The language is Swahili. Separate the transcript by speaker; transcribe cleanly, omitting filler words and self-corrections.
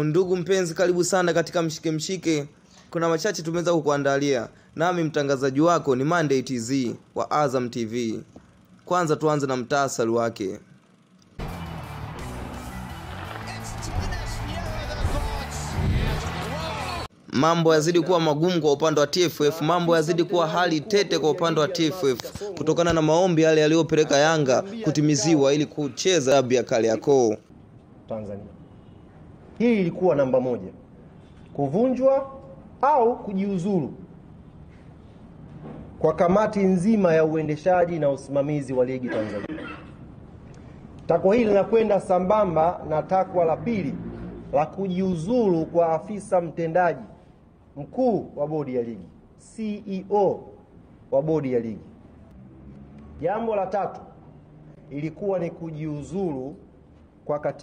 Speaker 1: Ndugu mpenzi, karibu sana katika Mshike Mshike. Kuna machache tumeweza kukuandalia. Nami mtangazaji wako ni Monday TZ wa Azam TV. Kwanza tuanze na mtasari wake. Mambo yazidi kuwa magumu kwa upande wa TFF, mambo yazidi kuwa hali tete kwa upande wa TFF kutokana na maombi yale yaliyopeleka Yanga kutimiziwa ili kucheza dabi ya Kariakoo
Speaker 2: Tanzania. Hii ilikuwa namba 1. Kuvunjwa au kujiuzuru kwa kamati nzima ya uendeshaji na usimamizi wa ligi Tanzania. Takwa hili linakwenda sambamba na takwa la pili la kujiuzuru kwa afisa mtendaji mkuu wa bodi ya ligi, CEO wa bodi ya ligi. Jambo la tatu ilikuwa ni kujiuzuru kwa katibu